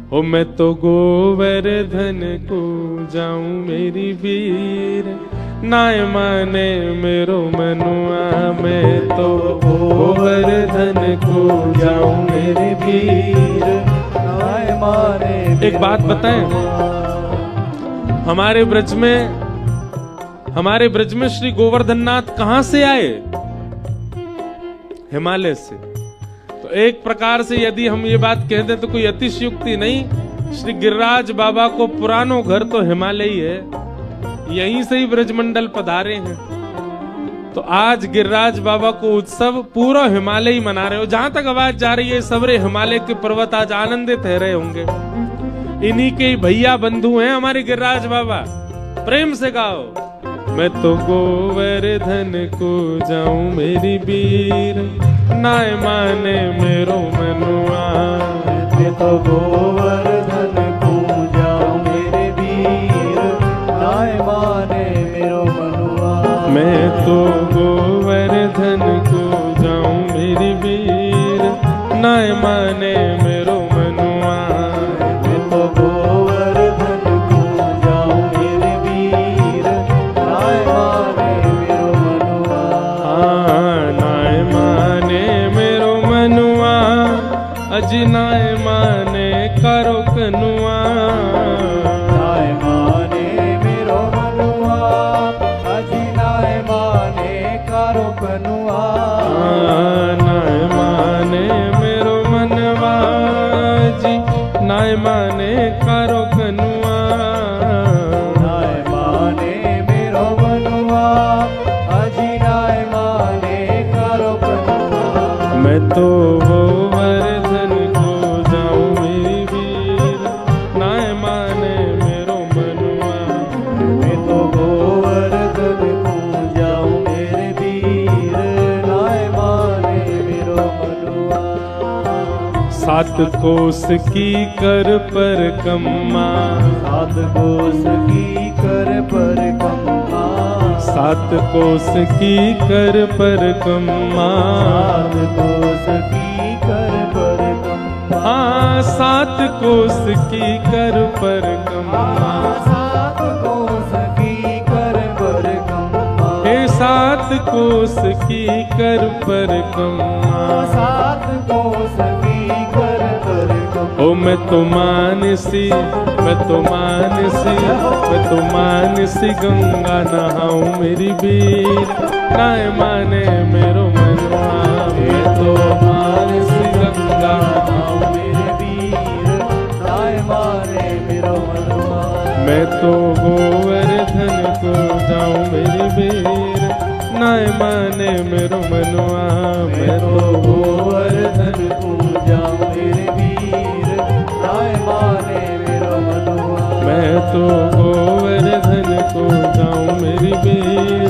ओ मैं तो गोवर्धन को जाऊं मेरी वीर, नाय माने मेरो मनुआ। मैं तो गोवर्धन को जाऊं मेरी वीर, नाय माने। एक बात बताएं, हमारे ब्रज में श्री गोवर्धन नाथ कहां से आए? हिमालय से। तो एक प्रकार से यदि हम ये बात कह दें तो कोई अतिशयोक्ति नहीं। श्री गिरिराज बाबा को पुरानो घर तो हिमालय ही है, यहीं से ही ब्रजमंडल पधारे हैं। तो आज गिरिराज बाबा को उत्सव पूरा हिमालय ही मना रहे हो। जहां तक आवाज जा रही है, सबरे हिमालय के पर्वत आज आनंदित रह रहे होंगे। इन्हीं के भैया बंधु हैं हमारे गिरिराज बाबा। प्रेम से गाओ, मैं तो गोवर्धन को जाऊं मेरी वीर, नाय माने मेरो मनुआ। मैं तो गोवर्धन को जाऊं मेरे वीर, नाय माने मेरो मनुआ। मैं तो गोवर्धन को जाऊं मेरी वीर, नाय माने मेरो मनुआ। मैं तो गोवर्धन को जाऊं मेरे वीर, नाय माने मेरो मनुआ। हाँ नाय माने मेरो मनुआ, अजी नाय माने करो कनुआ। नाय माने मेरो मनुआ, अजी नाय माने करो कनुआ। नाय माने मेरो मनवा, जी नाय माने करो कनुआ। नाय माने मेरो मनुआ, अजी नाय माने करो कनुआ। मैं तो गोवर्धन को जाऊं मेरी वीर, नाय माने मेरो मनुआ। मैं तो गोवर्धन को जाऊं मेरे वीर, नाय माने मेरो मनुआ। 7 कोस की कर पर कम्मा, 7 कोस की कर पर कम्मा। 7 कोस की कर पर कम्मा, 7 कोस की कर पर कम्मा। हाँ 7 कोस की कर परिक्रमा, 7 कोस की कर परिक्रमा, हे 7 कोस की कर परिक्रमा। 7 कोस की कर परिक्रमा। ओ मैं तो मानसी, मैं तो मानसी, मैं तो मानसी गंगा नहाऊं मेरी बीर, नाय माने मेरो मनवा। मैं तो मानसी गंगा नहाऊं मेरी बीर, नाय माने मेरो मनवा। मैं तो गोवर्धन को जाऊं मेरी बीर, नाय माने मेरो मनवा। मैं तो गोवर्धन को जाऊं मेरे वीर, नाय माने मेरो मनवा। मैं तो गोवर्धन को जाऊं मेरी बीर,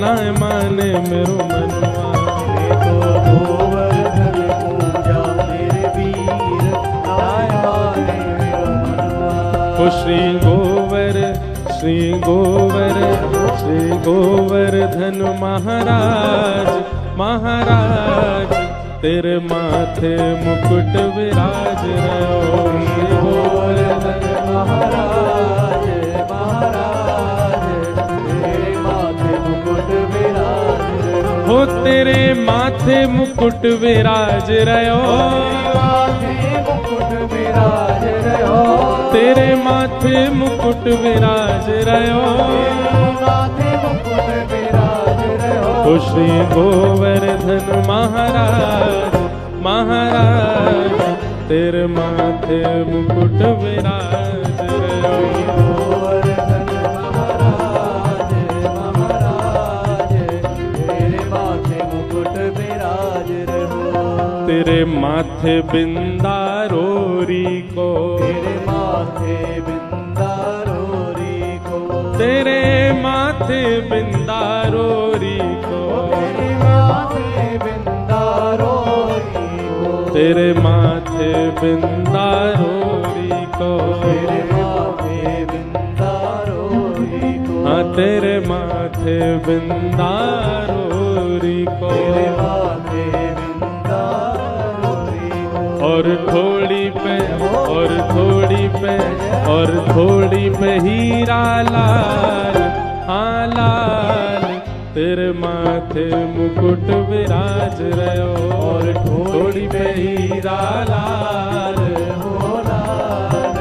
नाय माने मेरो मनवा। मैं तो गोवर्धन को जाऊं मेरे वीर, नाय माने मेरो मनवा। ओ श्री गोवर, श्री गोवर, श्री गोवर्धन महाराज, महाराज तेरे माथे मुकुट विराज रहो। श्री गोवर्धन महाराज, महाराज तेरे माथे मुकुट विराज रहो। हो तेरे माथे मुकुट विराज रहो, माथे मुकुट विराज रहो। तेरे माथे मुकुट विराज रहो। माथे मुकुट विराज रहो। ओ श्री गोवर्धन महाराज, महाराज तेरे माथे मुकुट विराज रहो। गोवर्धन महाराज, महाराज तेरे माथे मुकुट विराज रहो। तेरे माथे बिंदारोरी को, तेरे माथे बिंदारोरी को, तेरे माथे बिंदारोरी को, तेरे माथे बिंदारोरी को, तेरे माथे बिंदारोरी को, तेरे माथे बिंदारोरी को, हाँ तेरे माथे बिंदारोरी को। तेरे माथे बिंदारोरी को। और थोड़ी पे, और थोड़ी पे, और थोड़ी पे हीरा लाल, हाँ लाल तेरे माथे मुकुट विराज रहो। और थोड़ी पे हीरा लाल, हो लाल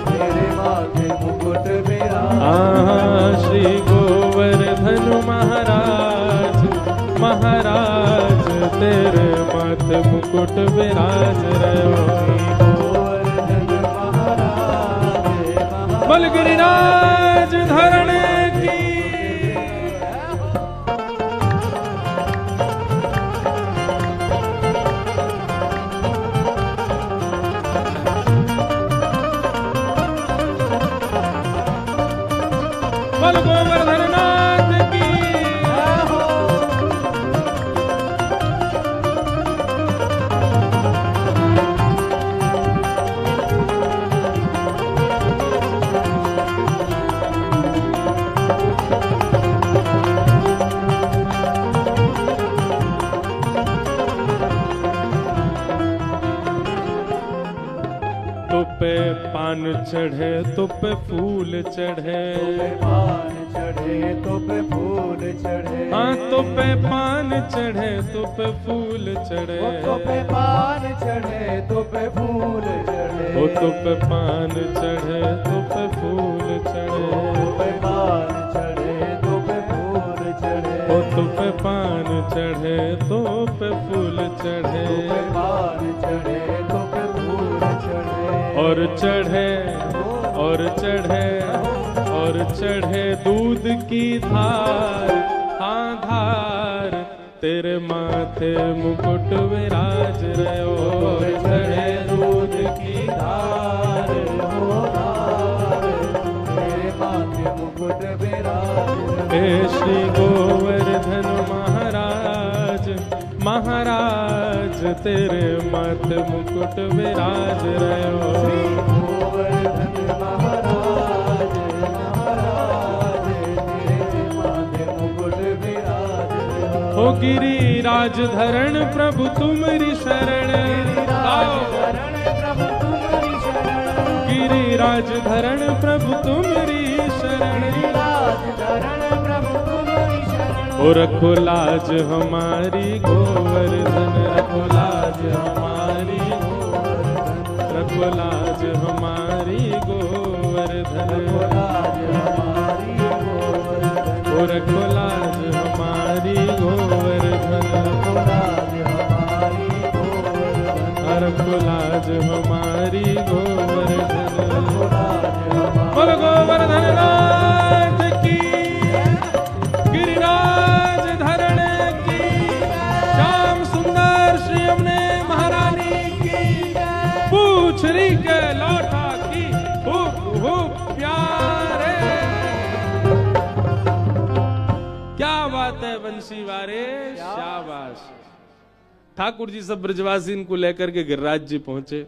तेरे माथे मुकुट विराज। हाँ श्री गोवर्धन महाराज, महाराज तेरे माथे मुकुट विराज रहो। गोवर्धन महाराज, बल गिरिराज धरण की। बल गोवर्धन नाथ की। तो पे पान चढ़े, तो पे फूल चढ़े, पान चढ़े तो पे फूल चढ़े। हाँ तो पे पान चढ़े, तो पे फूल चढ़े, तो पे पान चढ़े तो पे फूल चढ़े। ओ तो पे पान चढ़े, तो पे फूल चढ़े, तो पे पान चढ़े तो पे फूल चढ़े। ओ तो पे पान चढ़े, तो पे फूल चढ़े। तो पे पान चढ़े तो पे फूल चढ़े। और चढ़े, और चढ़े, और चढ़े दूध की धार, हाँ धार तेरे माथे मुकुट विराज रहो। और चढ़े दूध की धार, हो धार तेरे माथे मुकुट विराज। हे श्री गोवर्धन महाराज, महाराज तेरे माथे मुकुट विराज रहो। गोवर्धन महाराज, महाराज तेरे माथे मुकुट विराज। हो गिरिराज धरण प्रभु तुम्हारी शरण, आओ शरण प्रभु तुम्हारी शरण। गिरिराज धरण प्रभु तुम्हारी शरण, गिरिराज धरण प्रभु तुम्हारी शरण। ओ रखो लाज हमारी गोवर्धन, रखो लाज हमारी गोवर्धन, रखो लाज हमारी गोवर्धन, रखो लाज हमारी गोवर्धन, ओ रखो लाज हमारी गोवर्धन, रखो लाज हमारी गोवर्धन, रखो लाज हमारी गोवर्धन। रखो लाज हमारी। बोलो गोवर्धन नाथ की, गिरिराज धरण की, श्याम सुंदर श्री यमुने महारानी की, पूछरी के लौटा की, खूब खूब प्यारे। क्या बात है बंशी वारे, शाबाश। ठाकुर जी सब ब्रजवासी इनको लेकर के गिरिराज जी पहुंचे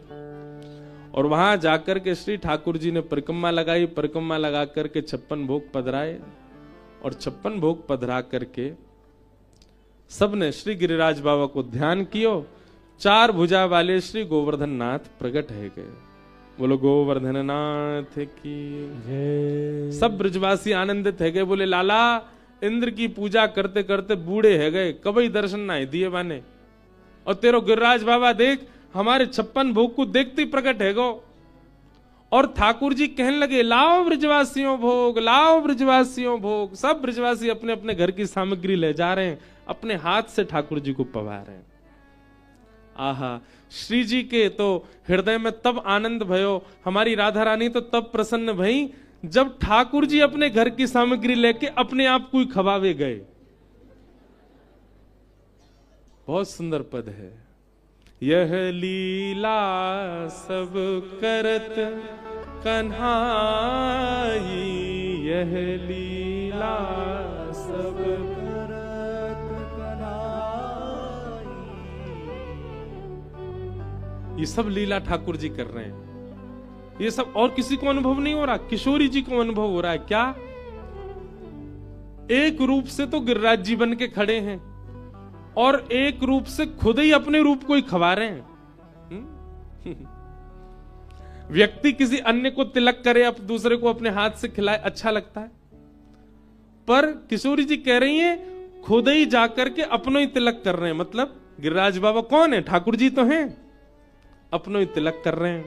और वहां जाकर के श्री ठाकुर जी ने परिक्रमा लगाई, परिक्रमा लगा करके 56 भोग पधराए और 56 भोग पधरा करके सबने श्री गिरिराज बाबा को ध्यान कियो। 4 भुजा वाले श्री गोवर्धन नाथ प्रकट है गए। बोलो गोवर्धन नाथ की जय। सब ब्रजवासी आनंदित है गए। बोले लाला इंद्र की पूजा करते करते बूढ़े है गए, कभी दर्शन ना दिए बाने, और तेरो गिरिराज बाबा देख हमारे 56 भोग को देखते ही प्रकट है गो। और ठाकुर जी कहने लगे लाओ ब्रजवासियों भोग, लाओ ब्रजवासियों भोग। सब ब्रजवासी अपने अपने घर की सामग्री ले जा रहे हैं, अपने हाथ से ठाकुर जी को पवा रहे हैं। आहा, श्री जी के तो हृदय में तब आनंद भयो, हमारी राधा रानी तो तब प्रसन्न भई जब ठाकुर जी अपने घर की सामग्री लेके अपने आप को ही खवावे गए। बहुत सुंदर पद है। यह लीला सब करत कन्हाई, यह लीला सब करत कन्हाई। ये सब लीला ठाकुर जी कर रहे हैं। ये सब और किसी को अनुभव नहीं हो रहा, किशोरी जी को अनुभव हो रहा है। क्या एक रूप से तो गिरिराज जी बन के खड़े हैं और एक रूप से खुद ही अपने रूप को ही खवा रहे हैं। व्यक्ति किसी अन्य को तिलक करे, अब दूसरे को अपने हाथ से खिलाए, अच्छा लगता है, पर किशोरी जी कह रही हैं खुद ही जाकर के अपनों ही तिलक कर रहे हैं। मतलब गिरिराज बाबा कौन है? ठाकुर जी तो हैं, अपनों ही तिलक कर रहे हैं,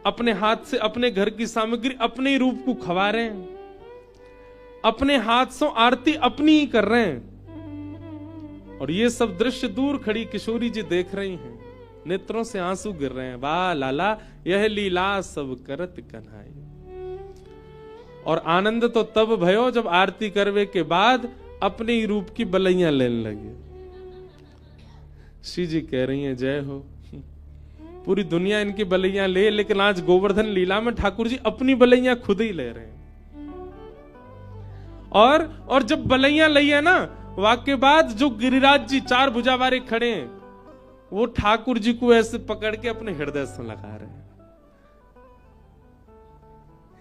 अपने हाथ से अपने घर की सामग्री अपने ही रूप को खवा रहे हैं, अपने हाथ से आरती अपनी ही कर रहे हैं। और ये सब दृश्य दूर खड़ी किशोरी जी देख रही हैं, नेत्रों से आंसू गिर रहे हैं। वाह लाला यह लीला सब करत कन्हाई। और आनंद तो तब भयो जब आरती करवे के बाद अपने ही रूप की बलैया लेने लगे। श्री जी कह रही हैं जय हो, पूरी दुनिया इनकी बलैया ले, लेकिन आज गोवर्धन लीला में ठाकुर जी अपनी बलैया खुद ही ले रहे हैं। और जब बलैया ली है ना, वाक्य बाद जो गिरिराज जी 4 भुजा वाले खड़े हैं, वो ठाकुर जी को ऐसे पकड़ के अपने हृदय से लगा रहे हैं।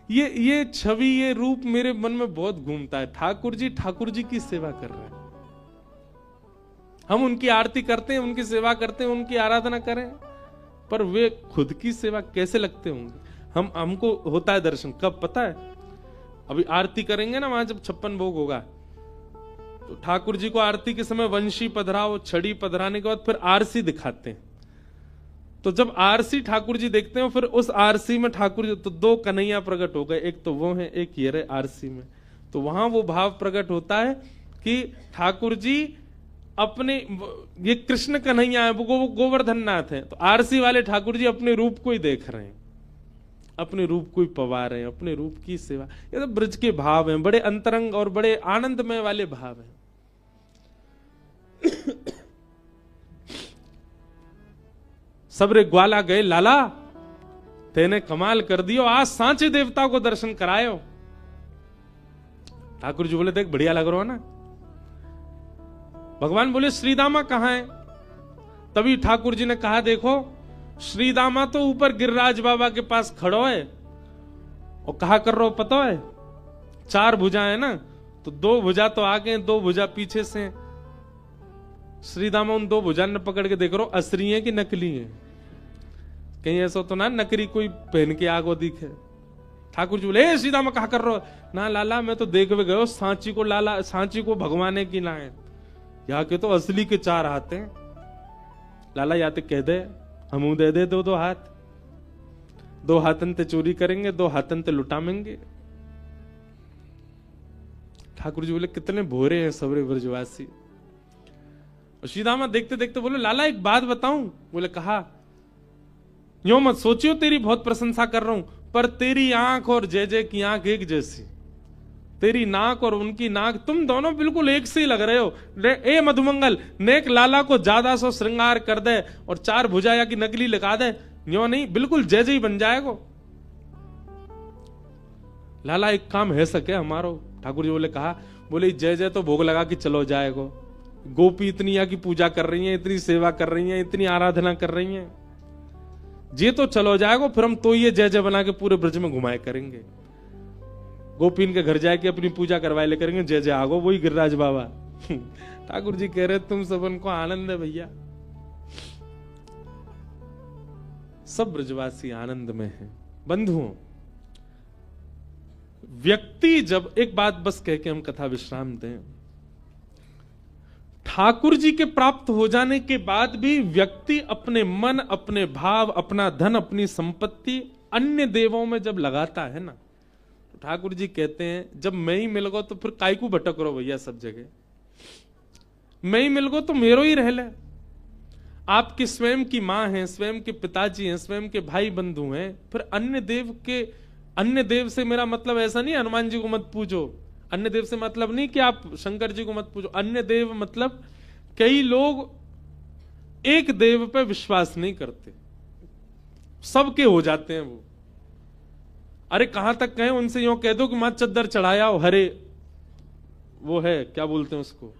ये छवि, ये रूप मेरे मन में बहुत घूमता है। ठाकुर जी की सेवा कर रहे हैं। हम उनकी आरती करते हैं, उनकी सेवा करते हैं, उनकी आराधना करें, पर वे खुद की सेवा कैसे लगते होंगे? हमको होता है दर्शन कब पता है? अभी आरती करेंगे ना, वहां जब 56 भोग होगा तो ठाकुर जी को आरती के समय वंशी पधराओ, छड़ी पधराने के बाद फिर आरसी दिखाते हैं। तो जब आरसी ठाकुर जी देखते हैं, फिर उस आरसी में ठाकुर जी तो 2 कन्हैया प्रकट हो गए, एक तो वो है, एक ये रहे आरसी में। तो वहां वो भाव प्रकट होता है कि ठाकुर जी अपने, ये कृष्ण कन्हैया है, वो गोवर्धन नाथ है, तो आरसी वाले ठाकुर जी अपने रूप को ही देख रहे हैं, अपने रूप को ही पवा रहे हैं, अपने रूप की सेवा। ये तो ब्रज के भाव हैं, बड़े अंतरंग और बड़े आनंदमय वाले भाव हैं। सबरे ग्वाला गए, लाला तेने कमाल कर दियो, आज सांचे देवता को दर्शन करायो। ठाकुर जी बोले देख बढ़िया लग रहा है ना। भगवान बोले श्रीदामा कहां है? तभी ठाकुर जी ने कहा देखो श्रीदामा तो ऊपर गिरिराज बाबा के पास खड़ो है, और कहा कर रहा हो पता है? 4 भुजा है ना, तो 2 भुजा तो आगे, 2 भुजा पीछे से। श्रीदामा उन 2 भुजा ने पकड़ के देख रहा हो असली है कि नकली है। कहीं ऐसा तो ना नकरी कोई पहन के आगो दिखे। ठाकुर जी बोले ए सीधा मैं कहा कर रहा ना लाला, मैं तो देख भी गयो सांची को, लाला सांची को भगवाने की ना है, यहाँ के तो असली के 4 हाथ हैं। लाला या तो कह दे हमू दे दे 2 हाथ, 2 हाथन ते चोरी करेंगे, 2 हाथन ते लुटामेंगे। ठाकुर जी बोले कितने भोरे हैं सबरे ब्रजवासी। और सीधामा देखते देखते बोले लाला एक बात बताऊं? बोले कहा, यो मत सोचियो तेरी बहुत प्रशंसा कर रहा हूं, पर तेरी आंख और जय जय की आंख एक जैसी, तेरी नाक और उनकी नाक, तुम दोनों बिल्कुल एक से ही लग रहे हो। ए मधुमंगल, नेक लाला को ज्यादा सो श्रृंगार कर दे और 4 भुजाया की नकली लगा दे, यो नहीं बिल्कुल जय जय बन जाएगा। लाला एक काम है सके हमारो। ठाकुर जी बोले कहा, बोले जय जय तो भोग लगा के चलो जाएगो, गोपी इतनी यहाँ की पूजा कर रही हैं, इतनी सेवा कर रही हैं, इतनी आराधना कर रही हैं, जे तो चलो जाएगो, फिर हम तो ये जय जय बना के पूरे ब्रज में घुमाए करेंगे। गोपीन के घर जाके अपनी पूजा करवाए ले करेंगे, जय जय आगो वही गिरिराज बाबा। ठाकुर जी कह रहे तुम सबन को आनंद है भैया, सब ब्रजवासी आनंद में हैं। बंधुओं, व्यक्ति जब, एक बात बस कह के हम कथा विश्राम दें, ठाकुर जी के प्राप्त हो जाने के बाद भी व्यक्ति अपने मन, अपने भाव, अपना धन, अपनी संपत्ति अन्य देवों में जब लगाता है ना, तो ठाकुर जी कहते हैं जब मैं ही मिल गो तो फिर काय को भटक रहो भैया सब जगह, मैं ही मिल गो तो मेरो ही रह ले। आपकी स्वयं की मां है, स्वयं के पिताजी हैं, स्वयं के भाई बंधु हैं, फिर अन्य देव से मेरा मतलब ऐसा नहीं हनुमान जी को मत पूजो, अन्य देव से मतलब नहीं कि आप शंकर जी को मत पूजो, अन्य देव मतलब कई लोग एक देव पे विश्वास नहीं करते, सबके हो जाते हैं वो। अरे कहां तक कहें, उनसे यूं कह दो कि मां चद्दर चढ़ाया हो, हरे वो है क्या बोलते हैं उसको,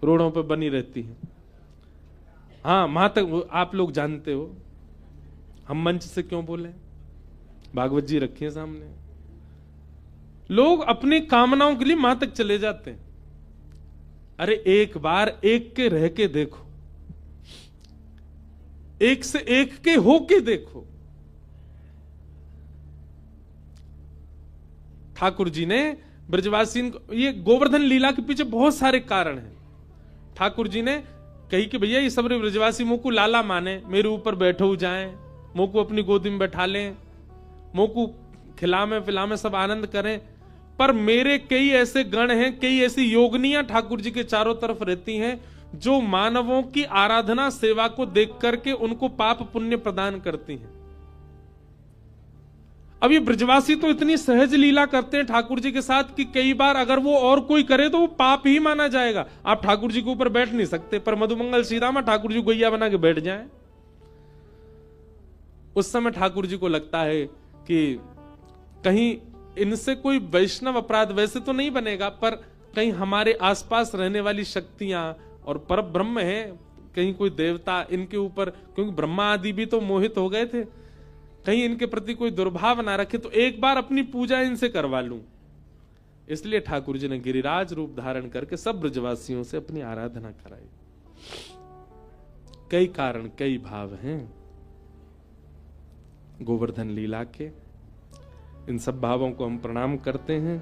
रोडों पे बनी रहती है, हाँ मां तक आप लोग जानते हो, हम मंच से क्यों बोले, भागवत जी रखिए सामने। लोग अपनी कामनाओं के लिए मां तक चले जाते हैं। अरे एक बार एक के रह के देखो, एक से एक के हो के देखो। ठाकुर जी ने ब्रजवासी, ये गोवर्धन लीला के पीछे बहुत सारे कारण हैं। ठाकुर जी ने कही कि भैया ये सब ब्रजवासी मुंह को लाला माने, मेरे ऊपर बैठो हो जाएं, मुंह को अपनी गोदी में बैठा लें, मुंह को खिलामे पिलामे सब आनंद करें, पर मेरे कई ऐसे गण हैं, कई ऐसी योगनियां ठाकुर जी के चारों तरफ रहती हैं जो मानवों की आराधना सेवा को देख करके उनको पाप पुण्य प्रदान करती हैं। अब ये ब्रजवासी तो इतनी सहज लीला करते हैं ठाकुर जी के साथ कि कई बार अगर वो और कोई करे तो वो पाप ही माना जाएगा। आप ठाकुर जी के ऊपर बैठ नहीं सकते, पर मधुमंगल सीधामा ठाकुर जी गैया बना के बैठ जाए। उस समय ठाकुर जी को लगता है कि कहीं इनसे कोई वैष्णव अपराध वैसे तो नहीं बनेगा, पर कहीं हमारे आसपास रहने वाली शक्तियां और पर ब्रह्म है, कहीं कोई देवता इनके ऊपर, क्योंकि ब्रह्मा आदि भी तो मोहित हो गए थे, कहीं इनके प्रति कोई दुर्भाव ना रखे, तो एक बार अपनी पूजा इनसे करवा लूं। इसलिए ठाकुर जी ने गिरिराज रूप धारण करके सब ब्रजवासियों से अपनी आराधना कराई। कई कारण, कई भाव हैं गोवर्धन लीला के। इन सब भावों को हम प्रणाम करते हैं।